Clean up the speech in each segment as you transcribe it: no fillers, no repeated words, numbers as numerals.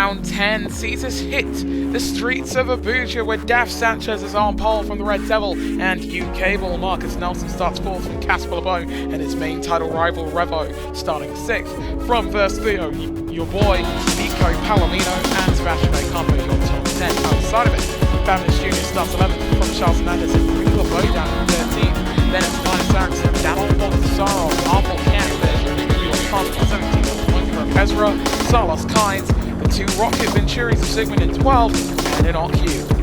Round 10 sees us hit the streets of Abuja, where Daf Sanchez is on pole from the Red Devil, and U-Cable Marcus Nelson starts fourth from Casper LeBeau, and his main title rival Revo starting sixth. From Verse Theo, your boy Nico Palomino and Sebastian Ocampo, your top 10. Outside of it, Fabulous Jr. starts 11th from Charles Hernandez and Rico LeBeau down in 13th. Then it's Linus Erickson, Daniel Bontasaro, Arthur Catfish, Felix Constant 17th, Ezra, Salas Kynes, the two Rocket Venturis of Sigmund in 12th, and in OQ.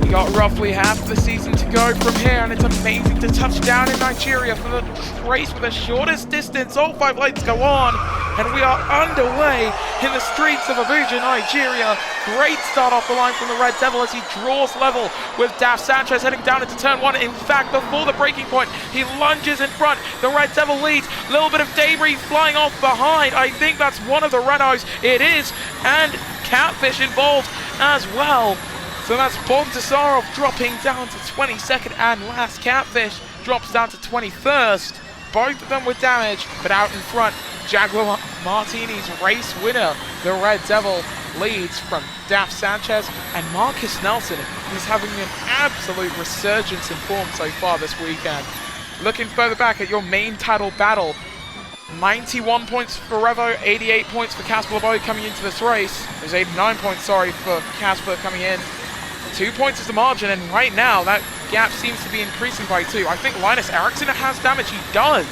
We got roughly half of the season to go from here, and it's amazing to touch down in Nigeria for the race with the shortest distance. All 5 lights go on, and we are underway in the streets of Abuja, Nigeria. Great start off the line from the Red Devil as he draws level with Daf Sanchez heading down into turn 1. In fact, before the breaking point, he lunges in front. The Red Devil leads. A little bit of debris flying off behind. I think that's one of the Red Eyes. It is, and Catfish involved as well. So that's Bontasarov dropping down to 22nd, and last Catfish drops down to 21st. Both of them with damage, but out in front, Jaguar Martini's race winner. The Red Devil leads from Daf Sanchez, and Marcus Nelson is having an absolute resurgence in form so far this weekend. Looking further back at your main title battle, 91 points for Revo, 88 points for Casper LeBeau coming into this race. There's 89 points, for Casper coming in. 2 points is the margin, and right now that gap seems to be increasing by 2. I think Linus Erickson has damage. He does.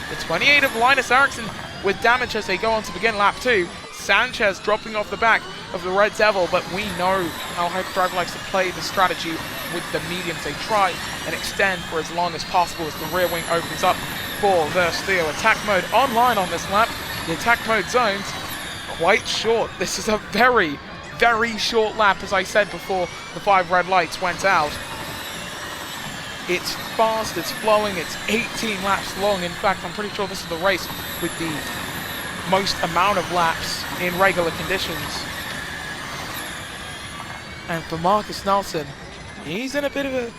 The 28 of Linus Erickson with damage as they go on to begin lap 2. Sanchez dropping off the back of the Red Devil, but we know how Hyperdrive likes to play the strategy with the mediums. They try and extend for as long as possible as the rear wing opens up for Verse Theo. Attack mode online on this lap. The attack mode zones quite short. This is a very short lap, as I said before the 5 red lights went out. It's fast, it's flowing, it's 18 laps long. In fact, I'm pretty sure this is the race with the most amount of laps in regular conditions. And for Marcus Nelson, he's in a bit of a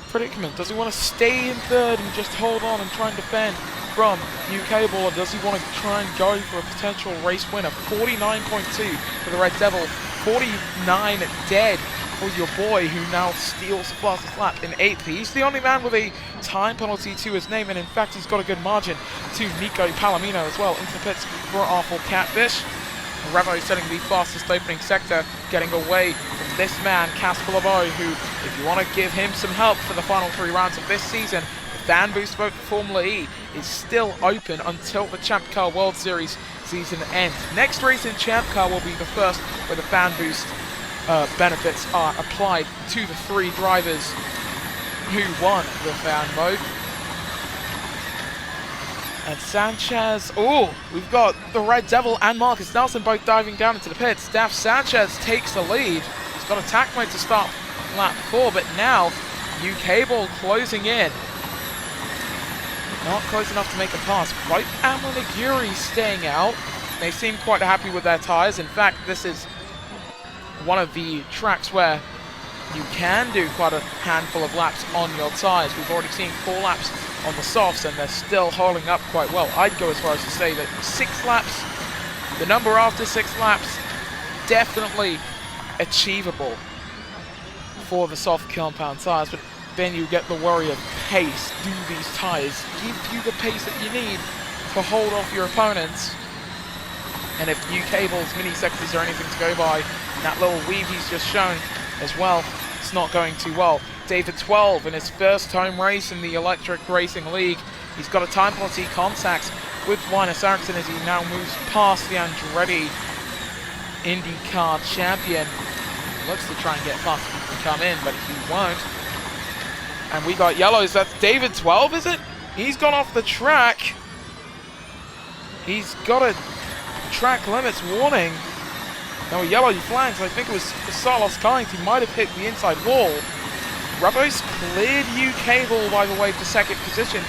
predicament. Does he want to stay in third and just hold on and try and defend from U-Cable, or does he want to try and go for a potential race winner? 49.2 for the Red Devil, 49 dead for your boy, who now steals the fastest lap in 8th. He's the only man with a time penalty to his name, and in fact he's got a good margin to Nico Palomino as well. Into the pits for Awful Catfish. Revo setting the fastest opening sector, getting away from this man, Casper LeBeau, who, if you want to give him some help for the final 3 rounds of this season, the fan boost vote for Formula E is still open until the Champ Car World Series season ends. Next race in Champ Car will be the first where the fan boost benefits are applied to the 3 drivers who won the fan vote. And Sanchez, we've got the Red Devil and Marcus Nelson both diving down into the pits. Daf Sanchez takes the lead. He's got attack mode to start lap 4, but now U-Cable closing in. Not close enough to make a pass. Right, and Naguri staying out. They seem quite happy with their tyres. In fact, this is one of the tracks where you can do quite a handful of laps on your tyres. We've already seen 4 laps on the softs, and they're still holding up quite well. I'd go as far as to say that 6 laps, the number after 6 laps, definitely achievable for the soft compound tyres, but then you get the worry of pace. Do these tyres give you the pace that you need to hold off your opponents? And if U-Cable's mini sectors are anything to go by, that little weave he's just shown as well, it's not going too well. David 12 in his first home race in the Electric Racing League. He's got a time penalty contact with Linus Erickson as he now moves past the Andretti IndyCar champion. He looks to try and get past him to come in, but he won't. And we got yellows. That's David 12, is it? He's gone off the track. He's got a track limits warning. No yellow flags. I think it was Salas Kynes. He might have hit the inside wall. Revo's cleared U-Cable, by the way, for 2nd position,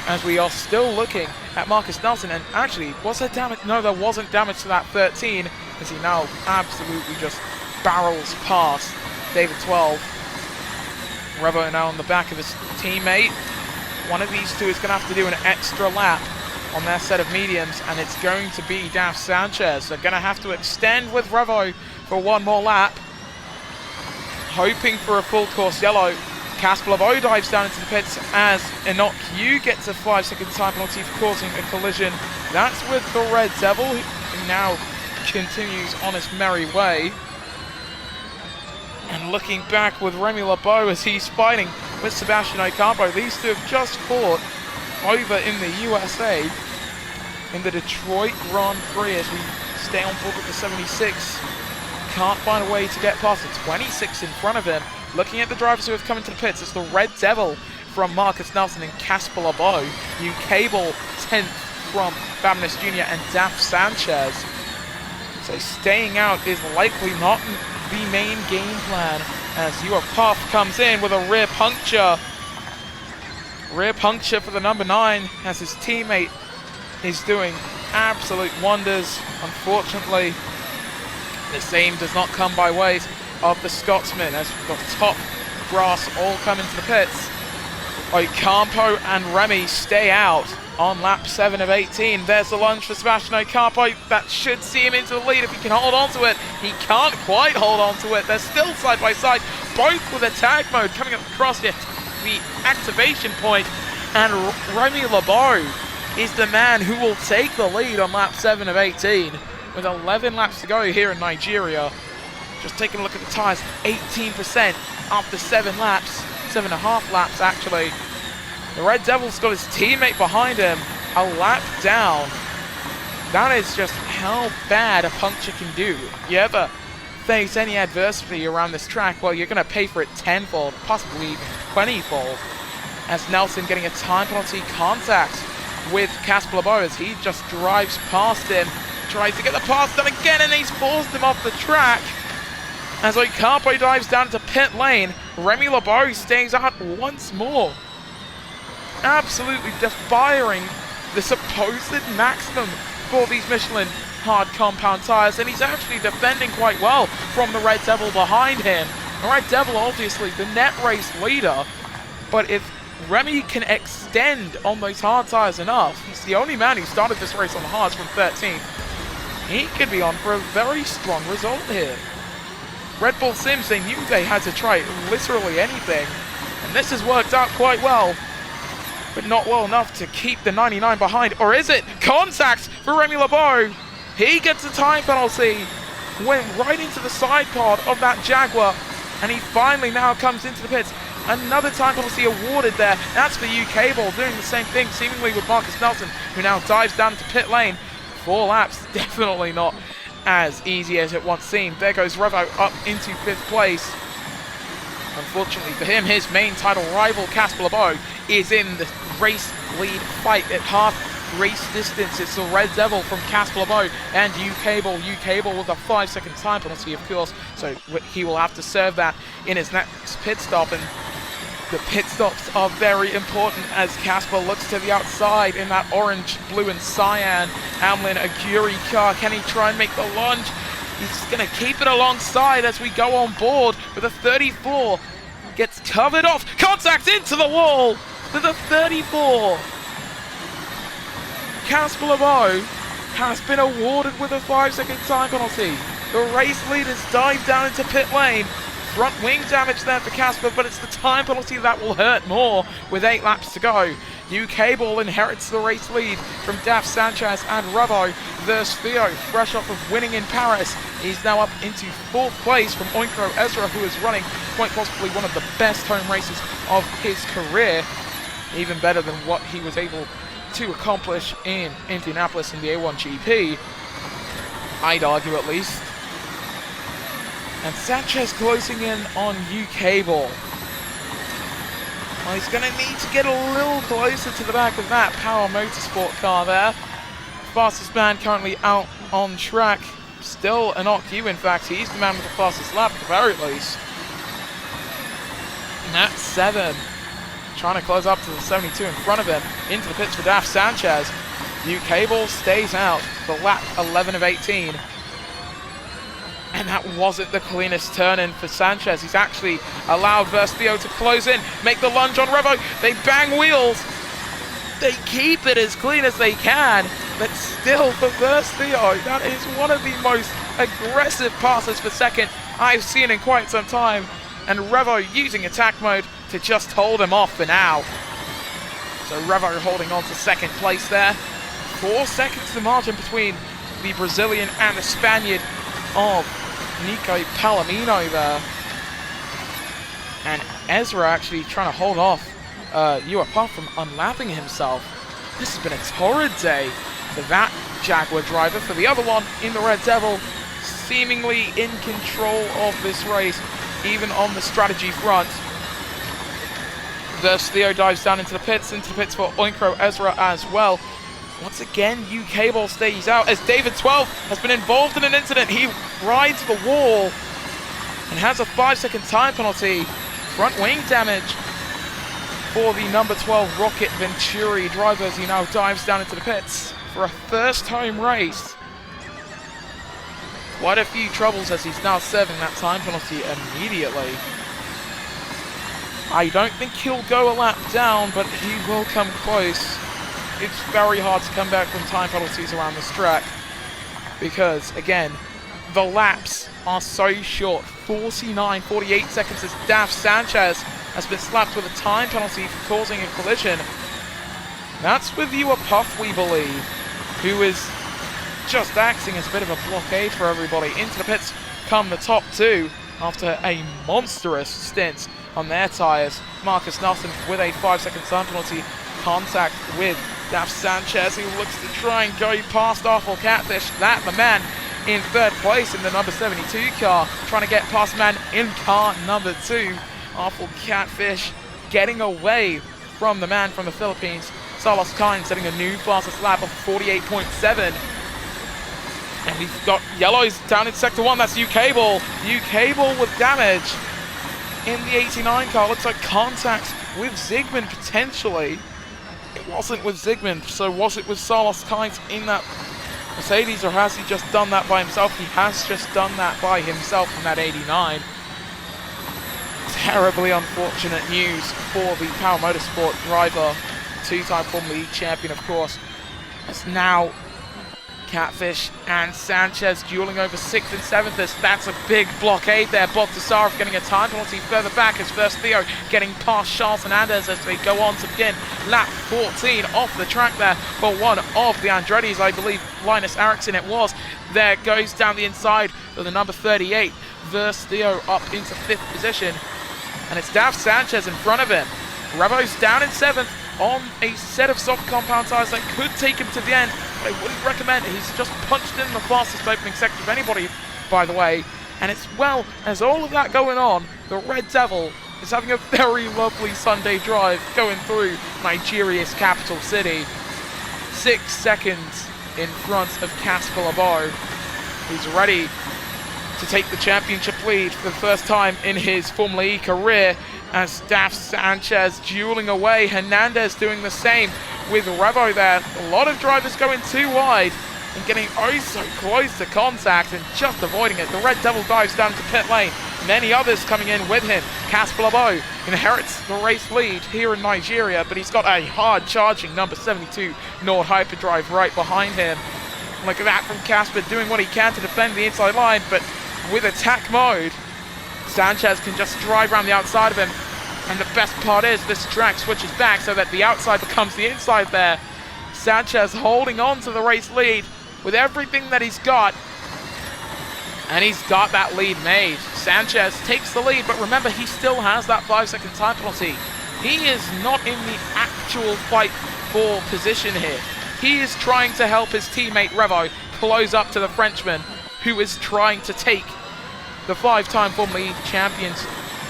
as we are still looking at Marcus Nelson. And actually, was there damage? No, there wasn't damage to that 13, as he now absolutely just barrels past David 12. Revo now on the back of his teammate. One of these two is going to have to do an extra lap on their set of mediums, and it's going to be Daf Sanchez. They're going to have to extend with Revo for one more lap, hoping for a full course yellow. Casper Lebo dives down into the pits as Enoch Yu gets a 5-second time penalty for causing a collision. That's with the Red Devil, who now continues on his merry way. And looking back with Remy Lebo as he's fighting with Sebastian Ocampo. These two have just fought over in the USA in the Detroit Grand Prix as we stay on board with the 76. Can't find a way to get past the 26 in front of him. Looking at the drivers who have come into the pits, it's the Red Devil from Marcus Nelson and Casper Lebo. New Cable 10th from Fabness Jr. and Daf Sanchez. So staying out is likely not the main game plan as Your Puff comes in with a rear puncture. Rear puncture for the number 9 as his teammate is doing absolute wonders. Unfortunately, the same does not come by ways of the Scotsman as the top brass all come into the pits. Ocampo and Remy stay out on lap 7 of 18. There's the lunge for Sebastian Ocampo. That should see him into the lead if he can hold on to it. He can't quite hold on to it. They're still side by side, both with attack mode coming up across the activation point. And Remy Lebo is the man who will take the lead on lap 7 of 18 with 11 laps to go here in Nigeria. Just taking a look at the tyres, 18% after 7 laps, 7.5 laps actually. The Red Devil's got his teammate behind him, a lap down. That is just how bad a puncture can do. You ever face any adversity around this track, well, you're going to pay for it tenfold, possibly even 20-fold. As Nelson getting a time penalty contact with Casper Lebo as he just drives past him, tries to get the pass done again, and he's forced him off the track. As Ocampo dives down to pit lane, Remy Lebo stays out once more. Absolutely defying the supposed maximum for these Michelin hard compound tyres, and he's actually defending quite well from the Red Devil behind him. The Red Devil obviously the net race leader, but if Remy can extend on those hard tyres enough, he's the only man who started this race on the hards from 13th. He could be on for a very strong result here. Red Bull Sims, they knew they had to try literally anything, and this has worked out quite well, but not well enough to keep the 99 behind. Or is it? Contact for Remy Lebo. He gets a time penalty, went right into the side pod of that Jaguar, and he finally now comes into the pits. Another time penalty awarded there. That's for UK Ball doing the same thing seemingly with Marcus Nelson, who now dives down to pit lane. 4 laps, definitely not as easy as it once seemed. There goes Revo up into 5th place. Unfortunately for him, his main title rival Casper Lebo is in the race lead fight at half race distance. It's the Red Devil from Casper Lebo and UK Ball. UK Ball with a 5-second time penalty, of course, so he will have to serve that in his next pit stop. And the pit stops are very important as Casper looks to the outside in that orange, blue and cyan Hamlin Aguri car. Can he try and make the lunge? He's going to keep it alongside as we go on board with a 34. Gets covered off. Contact into the wall with a 34. Casper Lebo has been awarded with a 5-second time penalty. The race leaders dive down into pit lane. Front wing damage there for Casper, but it's the time penalty that will hurt more with 8 laps to go. UK Ball inherits the race lead from Daf Sanchez and Revo. There's Theo, fresh off of winning in Paris. He's now up into 4th place from Oinkro Ezra, who is running quite possibly one of the best home races of his career. Even better than what he was able to accomplish in Indianapolis in the A1 GP. I'd argue at least. And Sanchez closing in on UK Ball. Well, he's going to need to get a little closer to the back of that Power Motorsport car there. Fastest man currently out on track. Still an OQ, in fact. He's the man with the fastest lap at the very least. And that's 7. Trying to close up to the 72 in front of him. Into the pits for Daf Sanchez. UK Ball stays out for lap 11 of 18. And that wasn't the cleanest turn-in for Sanchez. He's actually allowed Verstio to close in, make the lunge on Revo. They bang wheels. they keep it as clean as they can, but still for Verse Theo, that is one of the most aggressive passes for second I've seen in quite some time, and Revo using attack mode to just hold him off for now. So Revo holding on to second place there. 4 seconds the margin between the Brazilian and the Spaniard of Nico Palomino there. And Ezra actually trying to hold off Uapaf from unlapping himself. This has been a torrid day for that Jaguar driver. For the other one in the Red Devil, seemingly in control of this race, even on the strategy front. Verse Theo dives down into the pits for Oinkro Ezra as well. Once again, UK Ball stays out as David 12 has been involved in an incident. He rides the wall and has a 5-second time penalty. Front wing damage for the number 12 Rocket Venturi driver as he now dives down into the pits for a first home race. Quite a few troubles as he's now serving that time penalty immediately. I don't think he'll go a lap down, but he will come close. It's very hard to come back from time penalties around this track because, again, the laps are so short. 49, 48 seconds as Daf Sanchez has been slapped with a time penalty for causing a collision. That's with Uapaf, we believe, who is just acting as a bit of a blockade for everybody. Into the pits come the top two after a monstrous stint on their tyres. Marcus Nelson with a 5-second time penalty. Contact with Daf Sanchez, who looks to try and go past Awful Catfish. That the man in third place in the number 72 car, trying to get past man in car number 2. Awful Catfish getting away from the man from the Philippines. Salas Kine setting a new fastest lap of 48.7. And we've got yellows down in sector 1. That's UK Ball. UK Ball with damage in the 89 car. Looks like contact with Zygmunt potentially. It wasn't with Zygmunt, so was it with Salas Kine in that Mercedes, or has he just done that by himself? He has just done that by himself in that 89. Terribly unfortunate news for the Power Motorsport driver, two-time Formula E champion, of course. As now Catfish and Sanchez dueling over 6th and 7th. That's a big blockade there. Bob Tasarov getting a time penalty further back as First Theo getting past Charles Hernandez as they go on to begin lap 14 off the track there for one of the Andretti's, I believe Linus Eriksson it was. There goes down the inside for the number 38. First Theo up into 5th position. And it's Daf Sanchez in front of him. Revo's down in 7th on a set of soft compound tyres that could take him to the end. But I wouldn't recommend it. He's just punched in the fastest opening sector of anybody, by the way. And it's, well, as all of that going on, the Red Devil is having a very lovely Sunday drive going through Nigeria's capital city. 6 seconds in front of Casper Labo, who's ready to take the championship lead for the first time in his Formula E career, as Daf Sanchez dueling away. Hernandez doing the same with Revo there. A lot of drivers going too wide and getting oh so close to contact and just avoiding it. The Red Devil dives down to pit lane. Many others coming in with him. Casper Labo inherits the race lead here in Nigeria, but he's got a hard charging number 72 Nord Hyperdrive right behind him. Look at that from Casper doing what he can to defend the inside line, but with attack mode, Sanchez can just drive around the outside of him. And the best part is this track switches back so that the outside becomes the inside there. Sanchez holding on to the race lead with everything that he's got. And he's got that lead made. Sanchez takes the lead, but remember, he still has that 5-second time penalty. He is not in the actual fight for position here. He is trying to help his teammate Revo close up to the Frenchman, who is trying to take the 5-time Formula E Champions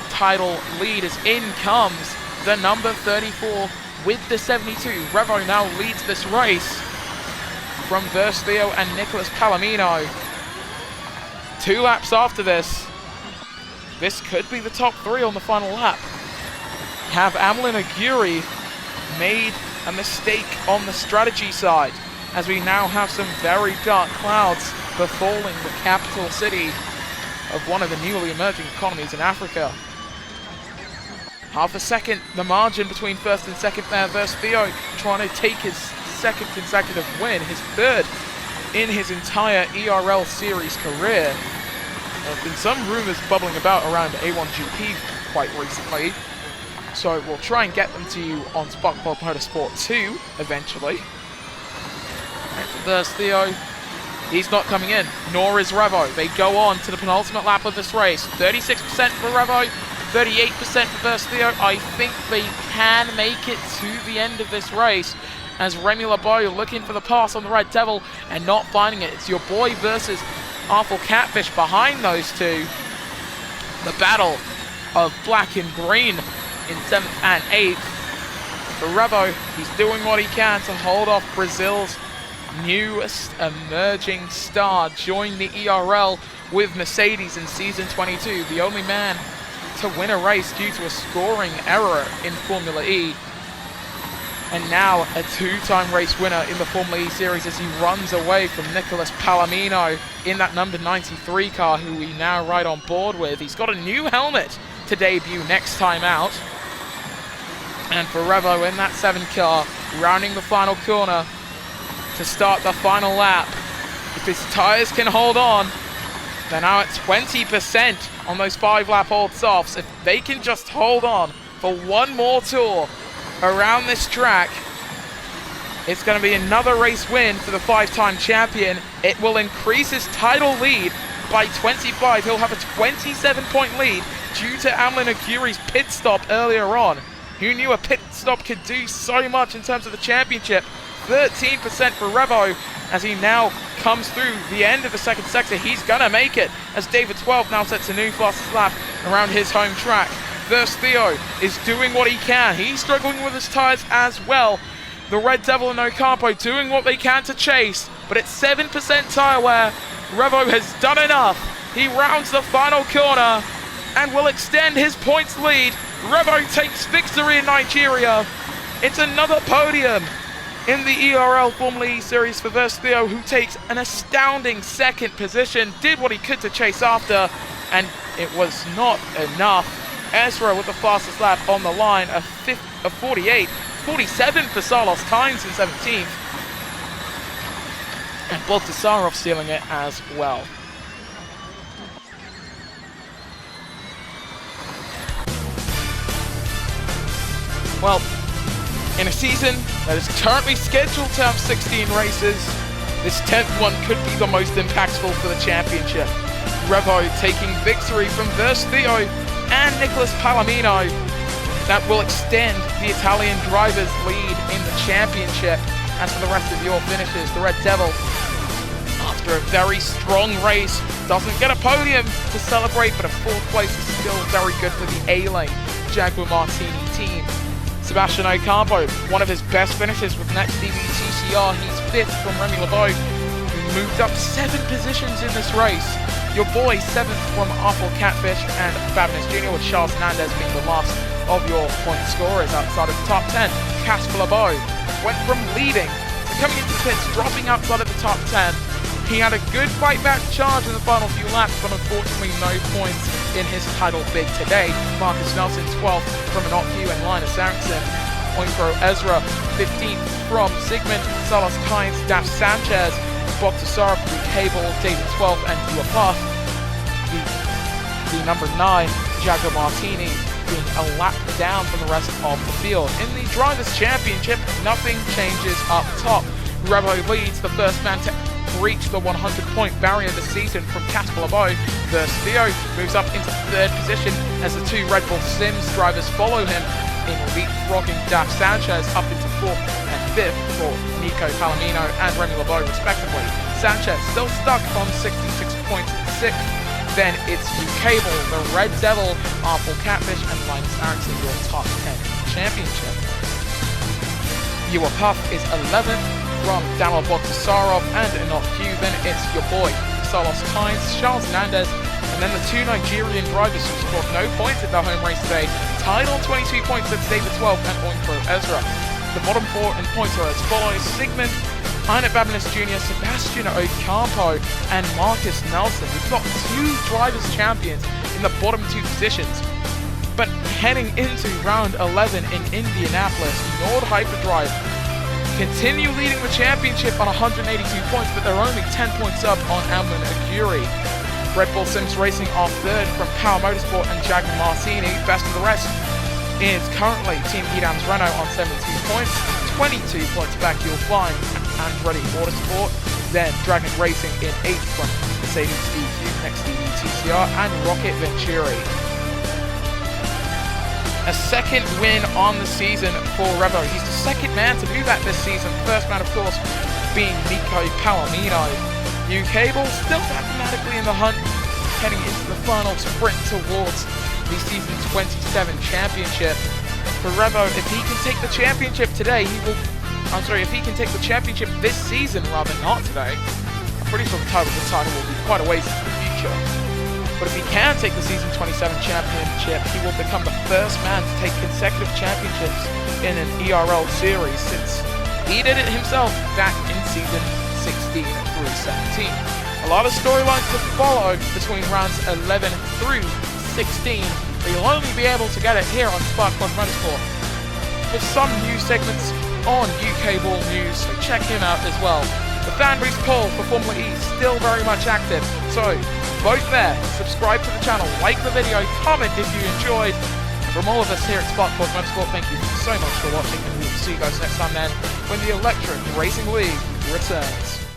title lead. As in comes the number 34 with the 72. Revo now leads this race from Verse Theo and Nicholas Palomino. 2 laps after this, this could be the top 3 on the final lap. Have Amelin Aguirre made a mistake on the strategy side, as we now have some very dark clouds befalling the capital city of one of the newly emerging economies in Africa. Half a second, the margin between first and second there versus Theo, trying to take his second consecutive win, his third in his entire ERL series career. There have been some rumors bubbling about around A1GP quite recently, so we'll try and get them to you on Sparkplug Motorsport 2 eventually. And versus Theo, he's not coming in, nor is Revo. They go on to the penultimate lap of this race. 36% for Revo, 38% for versus Theo. I think they can make it to the end of this race, as Remy LeBeau looking for the pass on the Red Devil and not finding it. It's your boy versus Awful Catfish behind those two. The battle of black and green in 7th and 8th. For Revo, he's doing what he can to hold off Brazil's newest emerging star. Joined the ERL with Mercedes in Season 22. The only man to win a race due to a scoring error in Formula E. And now a two-time race winner in the Formula E Series as he runs away from Nicholas Palomino in that number 93 car, who we now ride on board with. He's got a new helmet to debut next time out. And for Revo in that 7 car, rounding the final corner to start the final lap. If his tyres can hold on, they're now at 20% on those 5-lap old softs. If they can just hold on for one more tour around this track, it's going to be another race win for the 5-time champion. It will increase his title lead by 25. He'll have a 27-point lead due to Amlin Aguirre's pit stop earlier on. Who knew a pit stop could do so much in terms of the championship? 13% for Revo as he now comes through the end of the second sector. He's going to make it as David 12 now sets a new fastest lap around his home track. Versus Theo is doing what he can. He's struggling with his tyres as well. The Red Devil and Ocampo doing what they can to chase, but at 7% tyre wear, Revo has done enough. He rounds the final corner and will extend his points lead. Revo takes victory in Nigeria. It's another podium in the ERL Formula E Series for versus Theo, who takes an astounding second position. Did what he could to chase after, and it was not enough. Ezra with the fastest lap on the line, a 48, 47 for Salos Kynes in 17th. And Boltasarov stealing it as well. Well, in a season that is currently scheduled to have 16 races, this 10th one could be the most impactful for the championship. Revo taking victory from versus Theo and Nicholas Palomino. That will extend the Italian driver's lead in the championship. As for the rest of your finishes, the Red Devil, after a very strong race, doesn't get a podium to celebrate, but a 4th place is still very good for the A-Lane Jaguar Martini team. Sebastian Ocampo, one of his best finishes with next DB TCR. He's 5th from Remy LeBeau, who moved up 7 positions in this race. Your boy 7th from Awful Catfish and Fabulous Jr., with Charles Hernandez being the last of your point scorers outside of the top 10. Casper LeBeau went from leading to coming into the pits, dropping outside of the top 10. He had a good fight back charge in the final few laps, but unfortunately no points in his title bid today. Marcus Nelson 12th from Inocu and Linus Eriksson. Point pro Ezra 15th from Sigmund, Salos Kynes, Daph Sanchez, Bob Tasarov, Cable, David 12 and Duapuff. The number 9, Jaguar Martini, being a lap down from the rest of the field. In the Drivers' Championship, nothing changes up top. Revo leads, the first man to reach the 100-point barrier this season from Casper LeBeau. Versus Theo moves up into 3rd position as the 2 Red Bull Sims drivers follow him in leapfrogging Daph Sanchez up into 4th and 5th for Nico Palomino and Remy LeBeau respectively. Sanchez still stuck on 66 points in 6th. Then it's Cable, the Red Devil, Awful Catfish and Linus Eriksson, your top 10 championship. Puff is 11th from Daniel Bogdasarov and Inocu. Then it's your boy Salos Kynes, Charles Hernandez, and then the 2 Nigerian drivers who scored no points at their home race today, tied on 22 points. That's David 12 and Oinkro Ezra. The bottom 4 in points are as follows: Sigmund, Einat Babinis Jr., Sebastian Ocampo, and Marcus Nelson. We've got 2 drivers champions in the bottom 2 positions. But heading into round 11 in Indianapolis, Nord Hyperdrive continue leading the championship on 182 points, but they're only 10 points up on Amlin Aguri. Red Bull Sims Racing are third from Power Motorsport and Jagan Martini. Best of the rest is currently Team Edam's Renault on 72 points. 22 points back you'll find Andretti Autosport. Then Dragon Racing in 8th from Mercedes EQ, next to TCR and Rocket Venturi. A second win on the season for Revo. He's the second man to do that this season. First man, of course, being Nico Palomino. New Cable still mathematically in the hunt, heading into the final sprint towards the season 27 championship. For Revo, if he can take the championship today, if he can take the championship this season rather, not today, I'm pretty sure the title will be quite a ways into the future. But if he can take the Season 27 championship, he will become the first man to take consecutive championships in an ERL series since he did it himself back in Season 16 through 17. A lot of storylines to follow between rounds 11 through 16, but you'll only be able to get it here on Spark Plug Motorsport, with some news segments on UK Ball News, so check him out as well. The fanbase poll for Formula E is still very much active, so vote there, subscribe to the channel, like the video, comment if you enjoyed. And from all of us here at Spark Plug Motorsport, thank you so much for watching, and we'll see you guys next time then when the Electric Racing League returns.